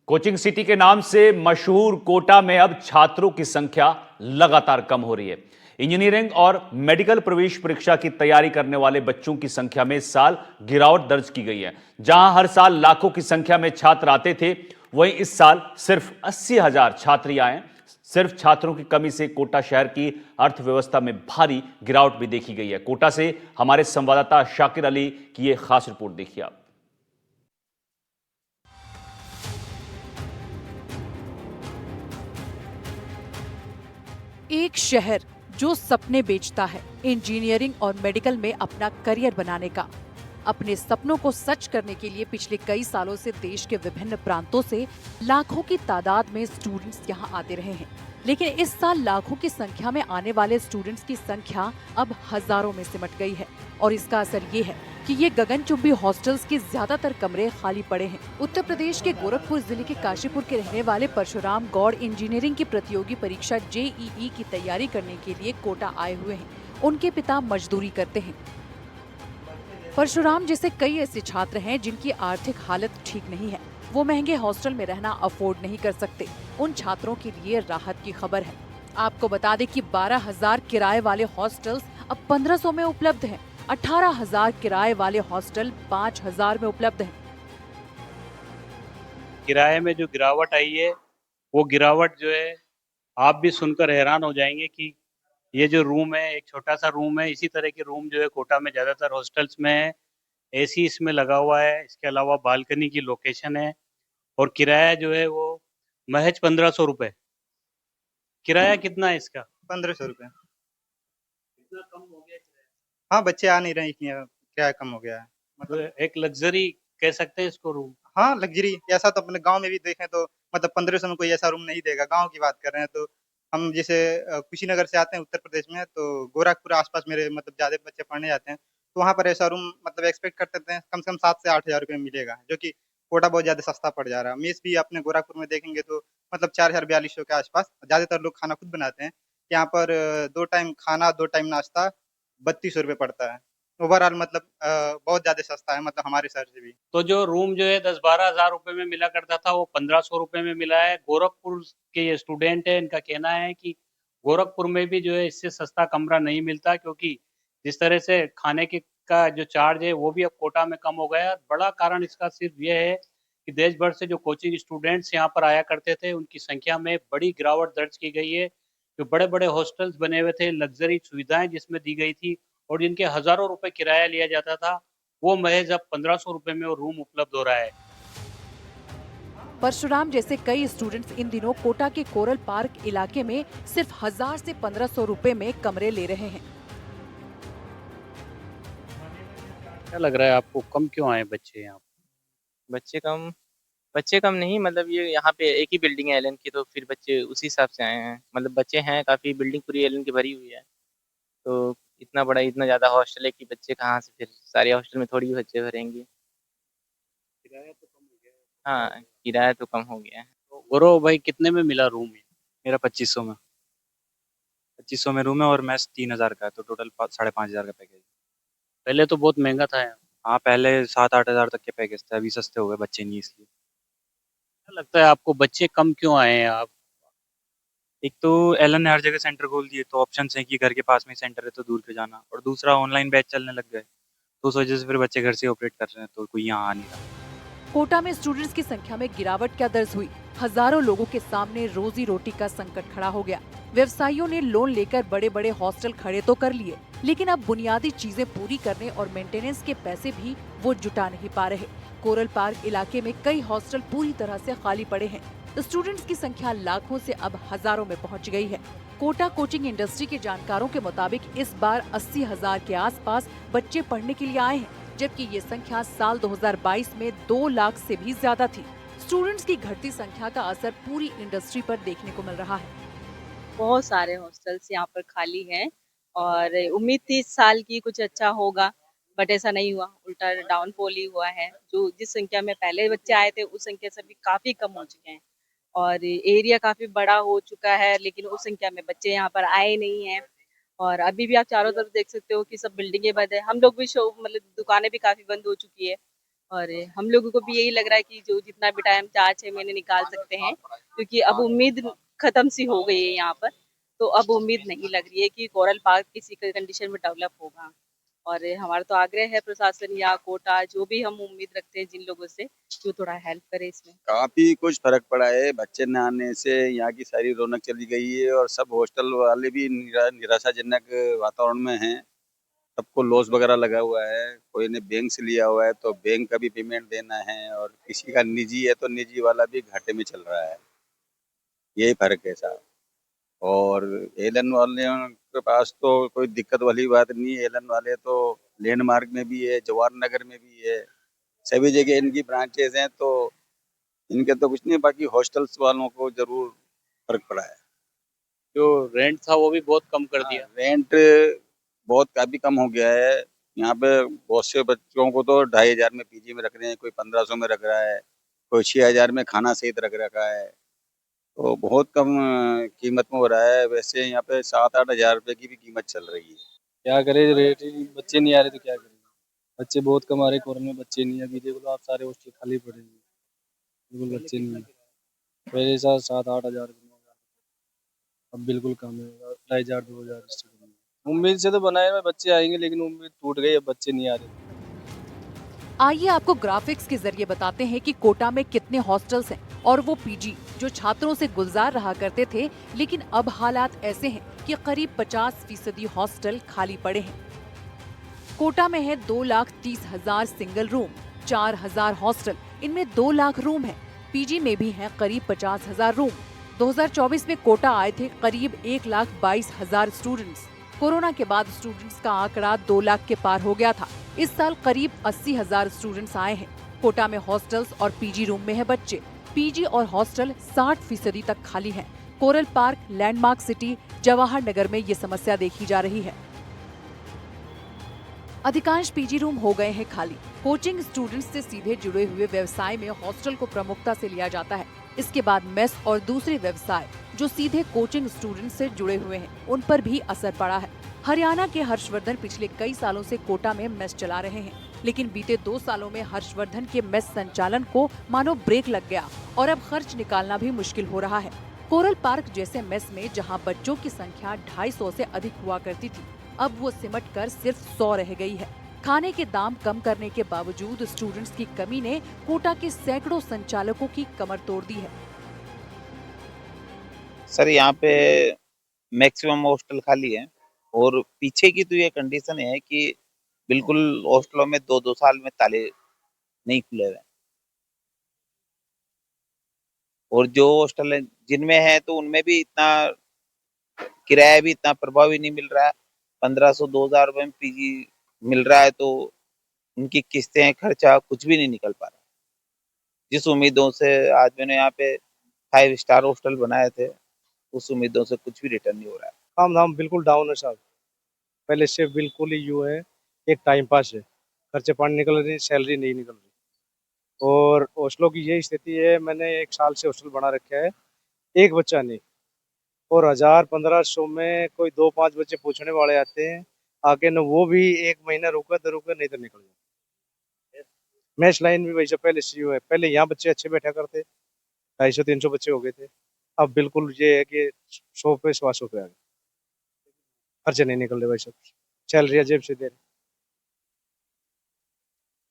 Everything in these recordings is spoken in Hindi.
कोचिंग सिटी के नाम से मशहूर कोटा में अब छात्रों की संख्या लगातार कम हो रही है। इंजीनियरिंग और मेडिकल प्रवेश परीक्षा की तैयारी करने वाले बच्चों की संख्या में इस साल गिरावट दर्ज की गई है। जहां हर साल लाखों की संख्या में छात्र आते थे, वहीं इस साल सिर्फ 80,000 छात्र ही आए। सिर्फ छात्रों की कमी से कोटा शहर की अर्थव्यवस्था में भारी गिरावट भी देखी गई है। कोटा से हमारे संवाददाता शाकिर अली की यह खास रिपोर्ट देखिए आप। एक शहर जो सपने बेचता है इंजीनियरिंग और मेडिकल में अपना करियर बनाने का। अपने सपनों को सच करने के लिए पिछले कई सालों से देश के विभिन्न प्रांतों से लाखों की तादाद में स्टूडेंट्स यहाँ आते रहे हैं। लेकिन इस साल लाखों की संख्या में आने वाले स्टूडेंट्स की संख्या अब हजारों में सिमट गई है और इसका असर ये है कि ये गगनचुंबी हॉस्टल्स के ज्यादातर कमरे खाली पड़े हैं। उत्तर प्रदेश के गोरखपुर जिले के काशीपुर के रहने वाले परशुराम गौड़ इंजीनियरिंग की प्रतियोगी परीक्षा जेईई की तैयारी करने के लिए कोटा आए हुए हैं। उनके पिता मजदूरी करते हैं। परशुराम जैसे कई ऐसे छात्र हैं जिनकी आर्थिक हालत ठीक नहीं है। वो महंगे हॉस्टल में रहना अफोर्ड नहीं कर सकते। उन छात्रों के लिए राहत की खबर है। आपको बता दें कि 12,000 किराए वाले हॉस्टल्स अब 1,500 में उपलब्ध हैं। 18,000 किराए वाले हॉस्टल 5,000 में उपलब्ध हैं। किराए में जो गिरावट आई है, वो गिरावट जो है आप भी सुनकर हैरान हो जाएंगे कि ये जो रूम है, एक छोटा सा रूम है। इसी तरह के रूम जो है कोटा में ज़्यादातर हॉस्टल्स में है। एसी इसमें लगा हुआ है। इसके अलावा बालकनी की लोकेशन है और किराया जो है वो महज 1,500 रुपये। किराया कितना है इसका? 1500 रुपये। इतना कम हो गया किराया। हाँ, बच्चे आ नहीं रहे इसलिए किराया कम हो गया है। तो मतलब एक लग्जरी कह सकते हैं इसको रूम। हाँ, लग्जरी ऐसा तो अपने गाँव में भी देखें तो मतलब 1500 में कोई ऐसा रूम नहीं देगा। गाँव की बात कर रहे हैं तो हम जैसे कुशीनगर से आते हैं उत्तर प्रदेश में, तो गोरखपुर आस-पास मेरे मतलब ज़्यादा बच्चे पढ़ने जाते हैं। तो वहाँ पर ऐसा रूम मतलब एक्सपेक्ट करते थे कम से कम 7 से 8,000 रुपए में मिलेगा, जो कि कोटा बहुत ज़्यादा सस्ता पड़ जा रहा है। मेस भी अपने गोरखपुर में देखेंगे तो मतलब 4,000-4,200 के आस-पास। ज़्यादातर लोग खाना खुद बनाते हैं। यहाँ पर 2 टाइम खाना, 2 टाइम नाश्ता 3200 रुपए पड़ता है। ओवरऑल मतलब बहुत ज़्यादा सस्ता है मतलब हमारे शहर से भी। तो जो रूम जो है 10-12 हज़ार रुपए में मिला करता था, वो 1,500 रुपए में मिला है। गोरखपुर के ये स्टूडेंट है, इनका कहना है कि गोरखपुर में भी जो है इससे सस्ता कमरा नहीं मिलता, क्योंकि जिस तरह से खाने के का जो चार्ज है वो भी अब कोटा में कम हो गया है। बड़ा कारण इसका सिर्फ ये है कि देश भर से जो कोचिंग स्टूडेंट्स यहाँ पर आया करते थे, उनकी संख्या में बड़ी गिरावट दर्ज की गई है। जो बड़े-बड़े हॉस्टल्स बने हुए थे, लग्जरी सुविधाएं जिसमें दी गई थी और जिनके हज़ारों रुपए किराया लिया जाता था, वो महज अब 1,500 रुपए में वो रूम उपलब्ध हो रहा है। परशुराम जैसे कई स्टूडेंट्स इन दिनों कोटा के कोरल पार्क इलाके में सिर्फ 1,000 से 1,500 रुपए में कमरे ले रहे हैं। क्या लग रहा है आपको, कम क्यों आए बच्चे यहाँ? बच्चे कम बच्चे कम नहीं, मतलब ये यहाँ पे एक ही बिल्डिंग है एलन की, तो फिर बच्चे उसी हिसाब से आए हैं। मतलब बच्चे हैं काफ़ी, बिल्डिंग पूरी एलन की भरी हुई है। तो इतना बड़ा इतना ज़्यादा हॉस्टल है कि बच्चे कहाँ से, फिर सारे हॉस्टल में थोड़ी बच्चे भरेंगे। किराया तो कम हो गया है। हाँ, किराया तो कम हो गया है। तो गौरव भाई, कितने में मिला रूम ये? मेरा 2500 में रूम है और मैच 3,000 का है, तो टोटल 5,500 का पैकेज। पहले तो बहुत महंगा था यहाँ। हाँ, पहले 7-8 हज़ार तक के पैकेज थे, अभी सस्ते हो गए, बच्चे नहीं इसलिए। क्या लगता है आपको, बच्चे कम क्यों आए हैं आप? एक तो एलन ने हर जगह सेंटर खोल दिए, तो ऑप्शन है कि घर के पास में सेंटर है तो दूर क्यों जाना, और दूसरा ऑनलाइन बैच चलने लग गए, तो उस वजह से फिर बच्चे घर से ऑपरेट कर रहे हैं, तो कोई यहाँ आ नहीं रहा। कोटा में स्टूडेंट्स की संख्या में गिरावट क्या दर्ज हुई? हजारों लोगों के सामने रोजी रोटी का संकट खड़ा हो गया। व्यवसायियों ने लोन लेकर बड़े बड़े हॉस्टल खड़े तो कर लिए, लेकिन अब बुनियादी चीजें पूरी करने और मेंटेनेंस के पैसे भी वो जुटा नहीं पा रहे। कोरल पार्क इलाके में कई हॉस्टल पूरी तरह से खाली पड़े हैं। स्टूडेंट्स की संख्या लाखों से अब हजारों में पहुंच गई है। कोटा कोचिंग इंडस्ट्री के जानकारों के मुताबिक इस बार 80,000 के आसपास बच्चे पढ़ने के लिए आए हैं, जबकि ये संख्या साल 2022 में 2 लाख से भी ज्यादा थी। स्टूडेंट्स की घटती संख्या का असर पूरी इंडस्ट्री पर देखने को मिल रहा है। बहुत सारे हॉस्टल्स यहाँ पर खाली हैं और उम्मीद थी इस साल की कुछ अच्छा होगा, बट ऐसा नहीं हुआ, उल्टा डाउनफॉल ही हुआ है। जो जिस संख्या में पहले बच्चे आए थे उस संख्या से भी काफी कम हो चुके हैं और एरिया काफी बड़ा हो चुका है, लेकिन उस संख्या में बच्चे यहाँ पर आए नहीं हैं। और अभी भी आप चारों तरफ देख सकते हो कि सब बिल्डिंगें बंद है। हम लोग भी शो मतलब दुकानें भी काफी बंद हो चुकी है। और हम लोगों को भी यही लग रहा है कि जो जितना भी टाइम 4-6 महीने निकाल सकते हैं, क्योंकि अब उम्मीद खत्म सी हो गई है यहाँ पर। तो अब उम्मीद नहीं लग रही है कि कोरल पार्क किसी कंडीशन में डेवलप होगा। और हमारा तो आग्रह है प्रशासन या कोटा जो भी हम उम्मीद रखते हैं जिन लोगों से, जो थोड़ा हेल्प करे इसमें। काफी कुछ फर्क पड़ा है। बच्चे न आने से यहाँ की सारी रौनक चली गई है और सब हॉस्टल वाले भी निराशाजनक वातावरण में हैं। सबको लॉस वगैरह लगा हुआ है। कोई ने बैंक से लिया हुआ है तो बैंक का भी पेमेंट देना है और किसी का निजी है तो निजी वाला भी घाटे में चल रहा है। यही फर्क है साहब। और एलन वाले के पास तो कोई दिक्कत वाली बात नहीं है। एलन वाले तो लैंडमार्क में भी है, जवाहर नगर में भी है, सभी जगह इनकी ब्रांचेज हैं। तो इनके तो कुछ नहीं, बाकी हॉस्टल्स वालों को जरूर फर्क पड़ा है। जो रेंट था वो भी बहुत कम कर दिया। रेंट बहुत काफी कम हो गया है। यहाँ पे बहुत से बच्चों को तो 2500 में पीजी में रख रहे हैं, कोई 1500 में रख रहा है, कोई 6000 में खाना सहित रख रखा है। तो बहुत कम कीमत में हो रहा है। वैसे यहाँ पे 7-8 हजार रुपए की भी कीमत चल रही है। क्या करे, रेट ही बच्चे नहीं आ रहे तो क्या करें। बच्चे बहुत कम आ रहे, कोरोना में बच्चे नहीं। अभी देख लो आप, सारे हॉस्टल खाली पड़े हैं, बिल्कुल बच्चे नहीं है। पहले 7-8 हजार, अब बिल्कुल कम है, 2500 2000 इससे कम है। उम्मीद से तो बनाए हुए बच्चे आएंगे, लेकिन उम्मीद टूट गई, अब बच्चे नहीं आ रहे। आइए आपको ग्राफिक्स के जरिए बताते हैं कि कोटा में कितने हॉस्टल्स हैं और वो पीजी जो छात्रों से गुलजार रहा करते थे, लेकिन अब हालात ऐसे हैं कि करीब 50% हॉस्टल खाली पड़े हैं। कोटा में है 2,30,000 सिंगल रूम, 4,000 हॉस्टल, इनमें 2 लाख रूम हैं। पीजी में भी हैं करीब 50,000 रूम। 2024 में कोटा आए थे करीब 1,22,000 स्टूडेंट्स। कोरोना के बाद स्टूडेंट्स का आंकड़ा 2 लाख के पार हो गया था। इस साल करीब 80,000 स्टूडेंट्स आए हैं। कोटा में हॉस्टल्स और पीजी रूम में है बच्चे। पीजी और हॉस्टल 60% तक खाली हैं। Coral park, landmark city, Jawahar Nagar में ये समस्या देखी जा रही है। अधिकांश पीजी रूम हो गए हैं खाली। कोचिंग स्टूडेंट्स से सीधे जुड़े हुए व्यवसाय में हॉस्टल को प्रमुखता से लिया जाता है। इसके बाद मेस और दूसरे व्यवसाय जो सीधे कोचिंग स्टूडेंट से जुड़े हुए हैं, उन पर भी असर पड़ा है। हरियाणा के हर्षवर्धन पिछले कई सालों से कोटा में मेस चला रहे हैं, लेकिन बीते 2 सालों में हर्षवर्धन के मेस संचालन को मानो ब्रेक लग गया और अब खर्च निकालना भी मुश्किल हो रहा है। कोरल पार्क जैसे मेस में जहां बच्चों की संख्या 250 से अधिक हुआ करती थी, अब वो सिमट कर सिर्फ 100 रह गई है। खाने के दाम कम करने के बावजूद स्टूडेंट्स की कमी ने कोटा के सैकड़ों संचालकों की कमर तोड़ दी है। सर यहाँ पे मैक्सिमम हॉस्टल खाली है और पीछे की तो ये कंडीशन है कि बिल्कुल हॉस्टलों में 2-2 साल में ताले नहीं खुले हुए, और जो हॉस्टल है जिनमें है तो उनमें भी इतना किराया भी इतना प्रभावी नहीं मिल रहा है। 1500-2000 रुपए में पीजी मिल रहा है तो उनकी किस्तें, खर्चा कुछ भी नहीं निकल पा रहा। जिस उम्मीदों से आज मैंने यहाँ पे 5 स्टार हॉस्टल बनाए थे, उस उम्मीदों से कुछ भी रिटर्न नहीं हो रहा है। काम धाम बिल्कुल डाउन है साहब। पहले से बिल्कुल ही यूँ है, एक टाइम पास है, खर्चे पानी निकल रही, सैलरी नहीं निकल रही। और हॉस्टलों की यही स्थिति है। मैंने 1 साल से हॉस्टल बना रखा है, एक बच्चा नहीं, और 1000-1500 में कोई 2-5 बच्चे पूछने वाले आते हैं आके, न वो भी 1 महीना रुका तो रुका, नहीं तो निकल जाए। मैच लाइन भी वैसे पहले से यूँ है। पहले यहाँ बच्चे अच्छे बैठा करते, 250-300 बच्चे हो गए थे। अब बिल्कुल ये है कि 100 पे 100 पे आ गए, खर्चे नहीं निकल रहे भाई साहब, सैलरी जेब से दे रहे।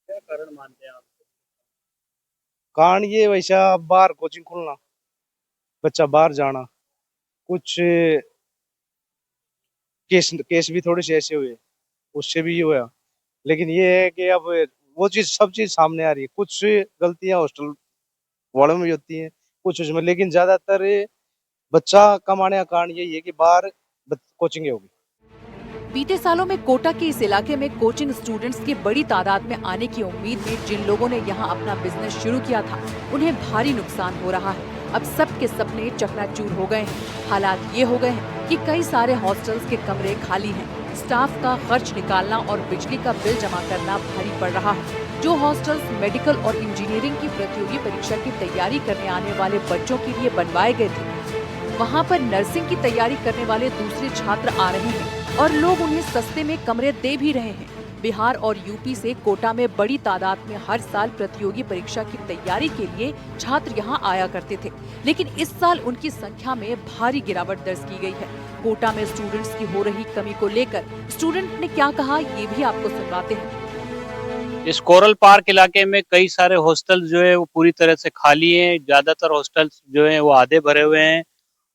क्या कारण मानते हैं आप? कारण ये वैसा बाहर कोचिंग खुलना, बच्चा बाहर जाना, कुछ केस भी थोड़े से ऐसे हुए, उससे भी ये हुआ। लेकिन ये है कि अब वो चीज, सब चीज सामने आ रही है। कुछ गलतियां हॉस्टल वालों में भी होती हैं, कुछ उसमें, लेकिन ज्यादातर बच्चा कमाने का कारण यही है कि बाहर कोचिंग होगी। बीते सालों में कोटा के इस इलाके में कोचिंग स्टूडेंट्स की बड़ी तादाद में आने की उम्मीद में जिन लोगों ने यहाँ अपना बिजनेस शुरू किया था, उन्हें भारी नुकसान हो रहा है। अब सबके सपने चकनाचूर हो गए हैं। हालात ये हो गए हैं कि कई सारे हॉस्टल्स के कमरे खाली हैं। स्टाफ का खर्च निकालना और बिजली का बिल जमा करना भारी पड़ रहा है। जो हॉस्टल्स मेडिकल और इंजीनियरिंग की प्रतियोगी परीक्षा की तैयारी करने आने वाले बच्चों के लिए बनवाए गए थे, वहाँ पर नर्सिंग की तैयारी करने वाले दूसरे छात्र आ रहे हैं और लोग उन्हें सस्ते में कमरे दे भी रहे हैं। बिहार और यूपी से कोटा में बड़ी तादाद में हर साल प्रतियोगी परीक्षा की तैयारी के लिए छात्र यहाँ आया करते थे, लेकिन इस साल उनकी संख्या में भारी गिरावट दर्ज की गई है। कोटा में स्टूडेंट्स की हो रही कमी को लेकर स्टूडेंट ने क्या कहा, ये भी आपको सुनवाते हैं। इस कोरल पार्क इलाके में कई सारे हॉस्टल जो है वो पूरी तरह से खाली हैं। ज्यादातर हॉस्टल्स जो है वो आधे भरे हुए हैं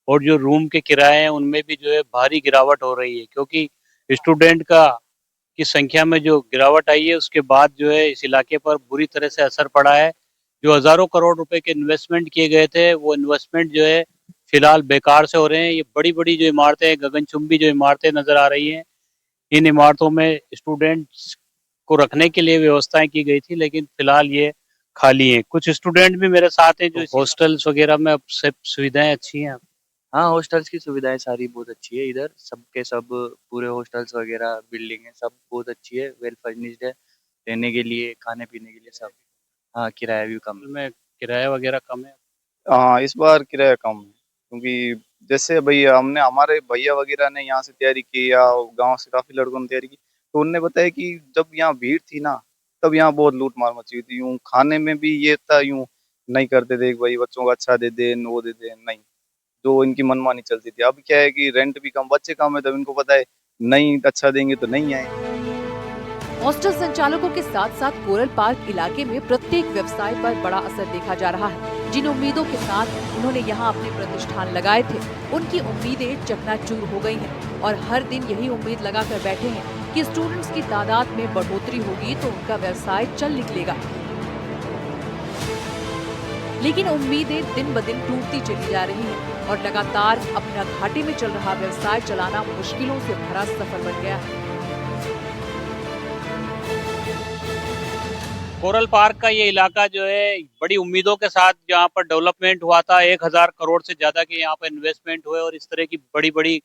और जो रूम के किराए हैं उनमें भी जो है भारी गिरावट हो रही है, क्योंकि स्टूडेंट की संख्या में जो गिरावट आई है उसके बाद जो है इस इलाके पर बुरी तरह से असर पड़ा है। जो हजारों करोड़ रुपए के इन्वेस्टमेंट किए गए थे वो इन्वेस्टमेंट जो है फिलहाल बेकार से हो रहे हैं। ये बड़ी बड़ी जो इमारतें, गगनचुंबी जो इमारतें नजर आ रही हैं, इन इमारतों में स्टूडेंट्स को रखने के लिए व्यवस्थाएं की गई थी, लेकिन फिलहाल ये खाली हैं। कुछ स्टूडेंट भी मेरे साथ हैं जो हॉस्टल्स वगैरह में अब सब सुविधाएं अच्छी हैं। हाँ, हॉस्टल्स की सुविधाएं सारी बहुत अच्छी है इधर, सबके सब पूरे हॉस्टल्स वगैरह बिल्डिंग है सब बहुत अच्छी है, वेल फर्निश्ड है, रहने के लिए, खाने पीने के लिए सब। हाँ, किराया भी कम है। में किराया वगैरह कम है। हाँ, इस बार किराया कम है, क्योंकि जैसे भैया हमारे भैया वगैरह ने यहाँ से तैयारी की या गांव से काफी लड़कों ने तैयारी की, तो उनने बताया कि जब यहाँ भीड़ थी ना तब यहाँ बहुत लूट मार मची हुई थी। यूँ खाने में भी ये था, यूँ नहीं करते थे भाई बच्चों को अच्छा दे दे, वो दे दे, नहीं, जो इनकी मनमानी चलती थी। अब क्या है कि रेंट भी कम, बच्चे कम है, तब इनको पता है नहीं अच्छा देंगे तो नहीं आए। हॉस्टल संचालकों के साथ साथ कोरल पार्क इलाके में प्रत्येक व्यवसाय पर बड़ा असर देखा जा रहा है। जिन उम्मीदों के साथ उन्होंने यहाँ अपने प्रतिष्ठान लगाए थे, उनकी उम्मीदें चकनाचूर हो गई हैं और हर दिन यही उम्मीद लगाकर बैठे हैं कि स्टूडेंट्स की तादाद में बढ़ोतरी होगी तो उनका व्यवसाय चल निकलेगा। लेकिन उम्मीदें दिन ब दिन टूटती चली जा रही हैं और लगातार अपना घाटे में चल रहा व्यवसाय चलाना मुश्किलों से भरा सफर बन गया है। कोरल पार्क का ये इलाका जो है बड़ी उम्मीदों के साथ जहाँ पर डेवलपमेंट हुआ था, 1000 करोड़ से ज्यादा के यहाँ पर इन्वेस्टमेंट हुए और इस तरह की बड़ी बड़ी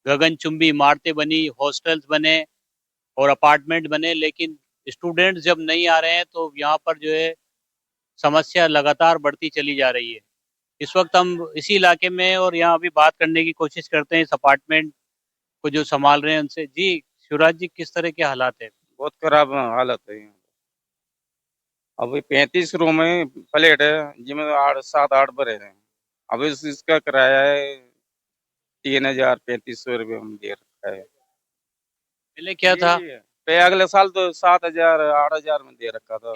गगनचुंबी इमारतें बनी, हॉस्टल्स बने और अपार्टमेंट बने, लेकिन स्टूडेंट्स जब नहीं आ रहे हैं तो यहाँ पर जो है समस्या लगातार बढ़ती चली जा रही है। इस वक्त हम इसी इलाके में और यहाँ अभी बात करने की कोशिश करते हैं इस अपार्टमेंट को जो संभाल रहे हैं उनसे। जी शिवराज जी, किस तरह के हालात है? बहुत खराब हालत है यहाँ। अभी 35 रूम है, फ्लैट है जिसमें 7-8 भरे हैं। अब इसका किराया है 3,000-3,500 रुपये हम दे रखा है। पहले क्या था? पे अगले साल तो 7,000-8,000 में दे रखा था।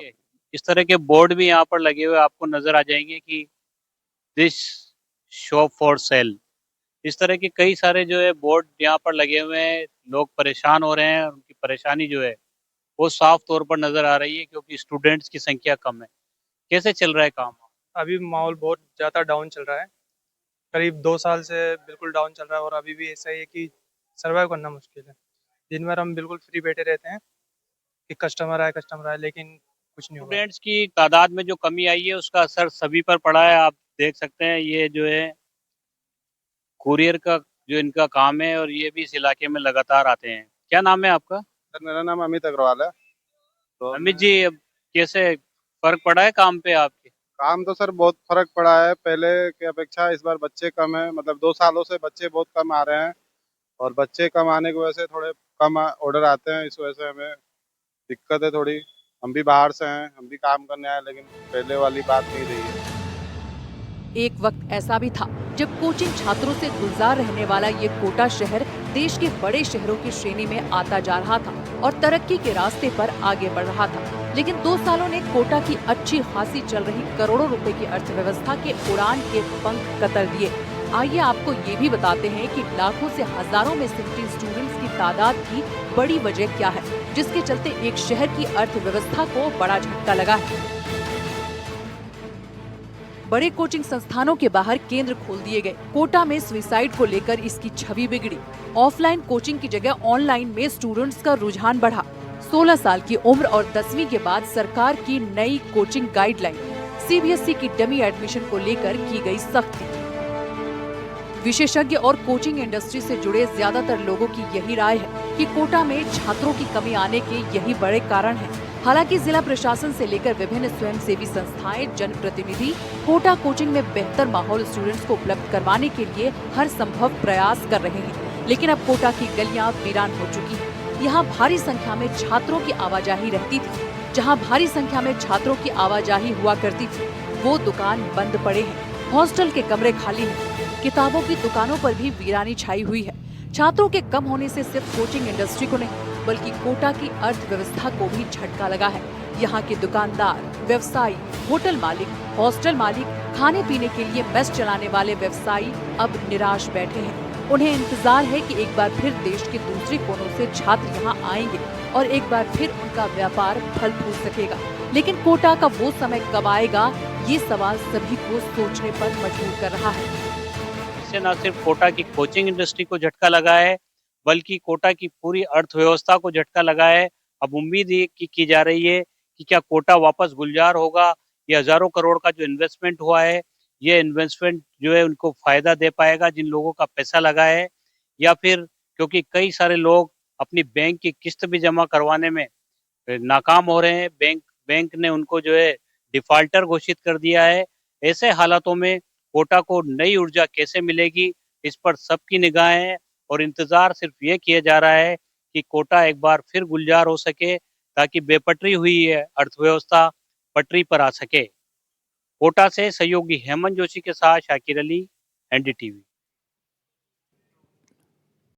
इस तरह के बोर्ड भी यहाँ पर लगे हुए आपको नजर आ जाएंगे कि दिस शॉप फॉर सेल। इस तरह के कई सारे जो है बोर्ड यहाँ पर लगे हुए हैं। लोग परेशान हो रहे हैं और उनकी परेशानी जो है वो साफ तौर पर नजर आ रही है, क्योंकि स्टूडेंट्स की संख्या कम है। कैसे चल रहा है काम? अभी माहौल बहुत ज़्यादा डाउन चल रहा है, करीब 2 साल से बिल्कुल डाउन चल रहा है और अभी भी ऐसा ही है कि सर्वाइव करना मुश्किल है। दिन भर हम बिल्कुल फ्री बैठे रहते हैं कि कस्टमर आए, लेकिन कुछ नहीं होगा। स्टूडेंट्स की तादाद में जो कमी आई है उसका असर सभी पर पड़ा है। आप देख सकते हैं ये जो है कुरियर का जो इनका काम है और ये भी इस इलाके में लगातार आते हैं। क्या नाम है आपका? सर मेरा नाम अमित अग्रवाल है। तो अमित जी, अब कैसे फर्क पड़ा है काम पे आपके? काम तो सर बहुत फर्क पड़ा है, पहले की अपेक्षा इस बार बच्चे कम है, मतलब 2 सालों से बच्चे बहुत कम आ रहे हैं और बच्चे कम आने की वजह से थोड़े कम ऑर्डर आते हैं। इस वजह से हमें दिक्कत है थोड़ी। हम भी बाहर से हैं, हम भी काम करने आए, लेकिन पहले वाली बात नहीं रही है। एक वक्त ऐसा भी था जब कोचिंग छात्रों से गुलजार रहने वाला ये कोटा शहर देश के बड़े शहरों की श्रेणी में आता जा रहा था और तरक्की के रास्ते पर आगे बढ़ रहा था। लेकिन 2 सालों ने कोटा की अच्छी खासी चल रही करोड़ों रुपए की अर्थव्यवस्था के उड़ान के पंख कतर दिए। आइए आपको ये भी बताते हैं कि लाखों से हजारों में सिमटी स्टूडेंट्स की तादाद की बड़ी वजह क्या है, जिसके चलते एक शहर की अर्थव्यवस्था को बड़ा झटका लगा है। बड़े कोचिंग संस्थानों के बाहर केंद्र खोल दिए गए। कोटा में सुसाइड को लेकर इसकी छवि बिगड़ी। ऑफलाइन कोचिंग की जगह ऑनलाइन में स्टूडेंट्स का रुझान बढ़ा। 16 साल की उम्र और 10वीं के बाद सरकार की नई कोचिंग गाइडलाइन, सीबीएसई की डमी एडमिशन को लेकर की गई सख्ती। विशेषज्ञ और कोचिंग इंडस्ट्री से जुड़े ज्यादातर लोगों की यही राय है कि कोटा में छात्रों की कमी आने के यही बड़े कारण हैं। हालांकि जिला प्रशासन से लेकर विभिन्न स्वयंसेवी संस्थाएं, जनप्रतिनिधि कोटा कोचिंग में बेहतर माहौल स्टूडेंट्स को उपलब्ध करवाने के लिए हर संभव प्रयास कर रहे हैं, लेकिन अब कोटा की गलियां वीरान हो चुकी हैं। यहाँ भारी संख्या में छात्रों की आवाजाही रहती थी। जहाँ भारी संख्या में छात्रों की आवाजाही हुआ करती थी, वो दुकान बंद पड़े हैं, हॉस्टल के कमरे खाली हैं, किताबों की दुकानों पर भी वीरानी छाई हुई है। छात्रों के कम होने से सिर्फ कोचिंग इंडस्ट्री को नहीं, बल्कि कोटा की अर्थव्यवस्था को भी झटका लगा है। यहाँ के दुकानदार, व्यवसायी, होटल मालिक, हॉस्टल मालिक, खाने पीने के लिए मेस चलाने वाले व्यवसायी अब निराश बैठे हैं। उन्हें इंतजार है कि एक बार फिर देश के दूसरे कोनों से छात्र यहाँ आएंगे और एक बार फिर उनका व्यापार फल फूल सकेगा। लेकिन कोटा का वो समय कब आएगा, ये सवाल सभी को सोचने पर मजबूर कर रहा है। इससे न सिर्फ कोटा की कोचिंग इंडस्ट्री को झटका लगा है, बल्कि कोटा की पूरी अर्थव्यवस्था को झटका लगा है। अब उम्मीद ये की जा रही है कि क्या कोटा वापस गुलजार होगा। ये हजारों करोड़ का जो इन्वेस्टमेंट हुआ है, ये इन्वेस्टमेंट जो है उनको फायदा दे पाएगा जिन लोगों का पैसा लगा है, या फिर क्योंकि कई सारे लोग अपनी बैंक की किस्त भी जमा करवाने में नाकाम हो रहे हैं, बैंक ने उनको जो है डिफाल्टर घोषित कर दिया है। ऐसे हालातों में कोटा को नई ऊर्जा कैसे मिलेगी, इस पर सबकी निगाहें हैं और इंतजार सिर्फ ये किया जा रहा है कि कोटा एक बार फिर गुलजार हो सके, ताकि बेपटरी हुई है अर्थव्यवस्था पटरी पर आ सके। कोटा से सहयोगी हेमंत जोशी के साथ शाकिर अली, एनडीटीवी।